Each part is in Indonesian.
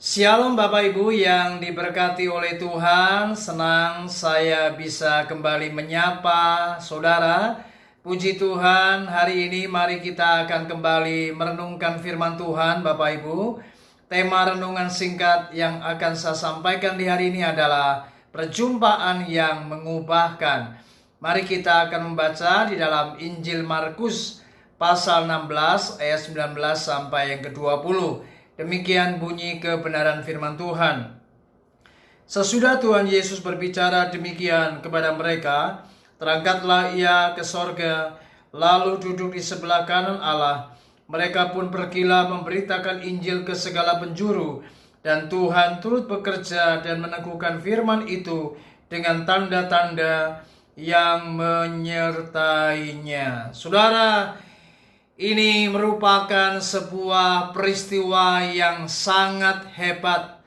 Shalom Bapak Ibu yang diberkati oleh Tuhan. Senang saya bisa kembali menyapa saudara. Puji Tuhan, hari ini mari kita akan kembali merenungkan firman Tuhan Bapak Ibu. Tema renungan singkat yang akan saya sampaikan di hari ini adalah perjumpaan yang mengubahkan. Mari kita akan membaca di dalam Injil Markus pasal 16 ayat 19 sampai yang ke-20. Demikian bunyi kebenaran firman Tuhan. Sesudah Tuhan Yesus berbicara demikian kepada mereka, terangkatlah ia ke sorga, lalu duduk di sebelah kanan Allah. Mereka pun pergilah memberitakan Injil ke segala penjuru, dan Tuhan turut bekerja dan meneguhkan firman itu dengan tanda-tanda yang menyertainya. Saudara, ini merupakan sebuah peristiwa yang sangat hebat.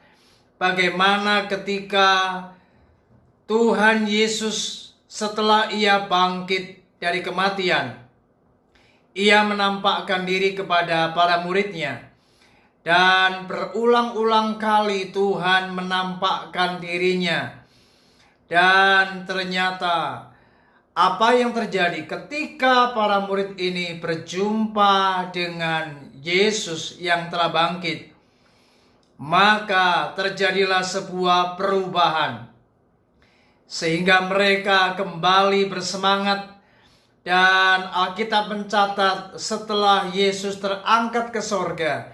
Bagaimana ketika Tuhan Yesus setelah ia bangkit dari kematian, ia menampakkan diri kepada para muridnya. Dan berulang-ulang kali Tuhan menampakkan dirinya. Dan ternyata apa yang terjadi ketika para murid ini berjumpa dengan Yesus yang telah bangkit? Maka terjadilah sebuah perubahan, sehingga mereka kembali bersemangat. Dan Alkitab mencatat setelah Yesus terangkat ke sorga,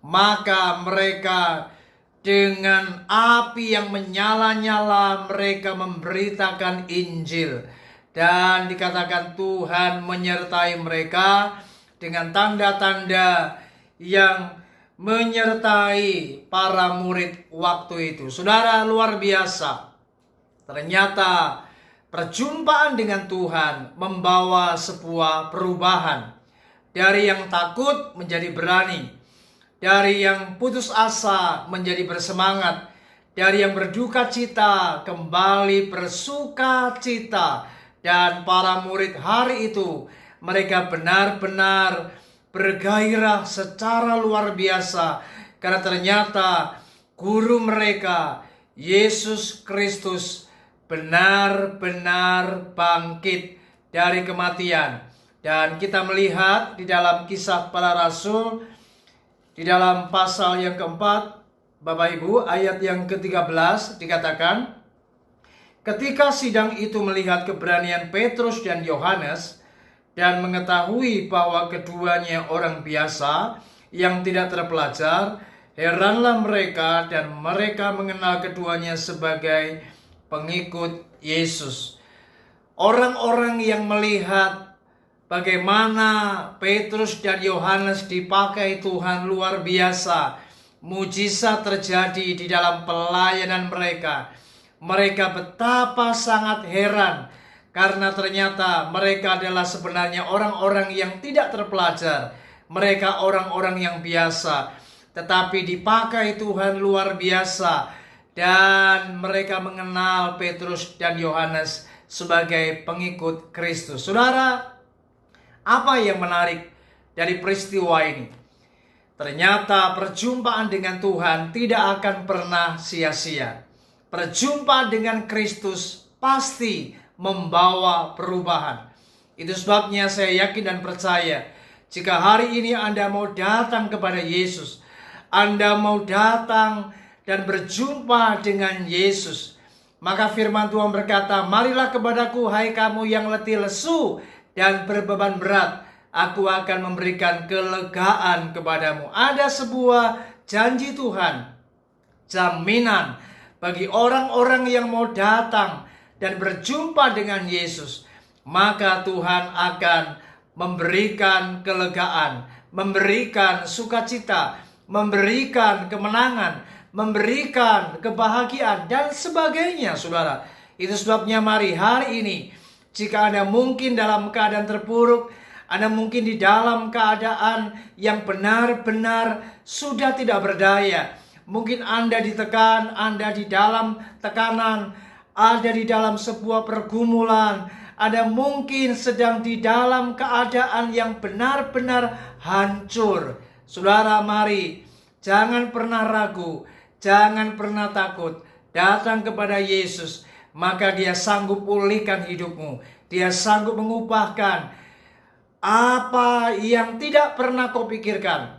maka mereka dengan api yang menyala-nyala mereka memberitakan Injil. Dan dikatakan Tuhan menyertai mereka dengan tanda-tanda yang menyertai para murid waktu itu. Saudara, luar biasa. Ternyata perjumpaan dengan Tuhan membawa sebuah perubahan. Dari yang takut menjadi berani. Dari yang putus asa menjadi bersemangat. Dari yang berduka cita kembali bersuka cita. Dan para murid hari itu, mereka benar-benar bergairah secara luar biasa. Karena ternyata guru mereka, Yesus Kristus, benar-benar bangkit dari kematian. Dan kita melihat di dalam Kisah Para Rasul, di dalam pasal yang keempat, Bapak Ibu, ayat yang ke-13 dikatakan, ketika sidang itu melihat keberanian Petrus dan Yohanes dan mengetahui bahwa keduanya orang biasa yang tidak terpelajar, heranlah mereka dan mereka mengenal keduanya sebagai pengikut Yesus. Orang-orang yang melihat bagaimana Petrus dan Yohanes dipakai Tuhan luar biasa, mujizat terjadi di dalam pelayanan mereka. Mereka betapa sangat heran karena ternyata mereka adalah sebenarnya orang-orang yang tidak terpelajar. Mereka orang-orang yang biasa, tetapi dipakai Tuhan luar biasa. Dan mereka mengenal Petrus dan Yohanes sebagai pengikut Kristus. Saudara, apa yang menarik dari peristiwa ini? Ternyata perjumpaan dengan Tuhan tidak akan pernah sia-sia. Perjumpaan dengan Kristus pasti membawa perubahan. Itu sebabnya saya yakin dan percaya, jika hari ini Anda mau datang kepada Yesus, Anda mau datang dan berjumpa dengan Yesus, maka firman Tuhan berkata, marilah kepadaku hai kamu yang letih lesu dan berbeban berat, aku akan memberikan kelegaan kepadamu. Ada sebuah janji Tuhan, jaminan bagi orang-orang yang mau datang dan berjumpa dengan Yesus, maka Tuhan akan memberikan kelegaan, memberikan sukacita, memberikan kemenangan, memberikan kebahagiaan dan sebagainya, saudara. Itu sebabnya mari hari ini, jika Anda mungkin dalam keadaan terpuruk, Anda mungkin di dalam keadaan yang benar-benar sudah tidak berdaya, mungkin Anda ditekan, Anda di dalam tekanan, ada di dalam sebuah pergumulan, Anda mungkin sedang di dalam keadaan yang benar-benar hancur. Saudara, mari jangan pernah ragu, Jangan pernah takut. Datang kepada Yesus, maka Dia sanggup pulihkan hidupmu. Dia sanggup mengubahkan apa yang tidak pernah kau pikirkan.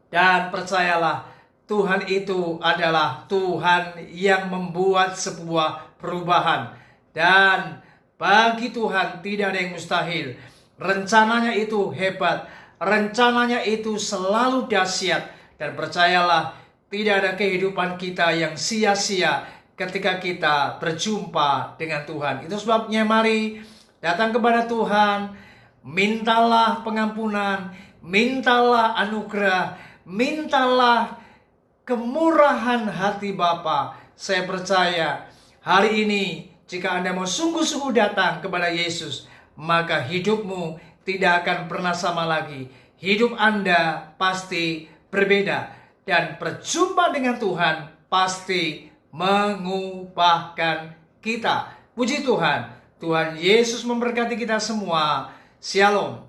Dan percayalah, Tuhan itu adalah Tuhan yang membuat sebuah perubahan. Dan bagi Tuhan tidak ada yang mustahil. Rencananya itu hebat. Rencananya itu selalu dahsyat. Dan percayalah, tidak ada kehidupan kita yang sia-sia ketika kita berjumpa dengan Tuhan. Itu sebabnya mari datang kepada Tuhan. Mintalah pengampunan. Mintalah anugerah. Mintalah kemurahan hati Bapa. Saya percaya hari ini jika Anda mau sungguh-sungguh datang kepada Yesus, maka hidupmu tidak akan pernah sama lagi. Hidup Anda pasti berbeda. Dan perjumpaan dengan Tuhan pasti mengubahkan kita. Puji Tuhan. Tuhan Yesus memberkati kita semua. Shalom.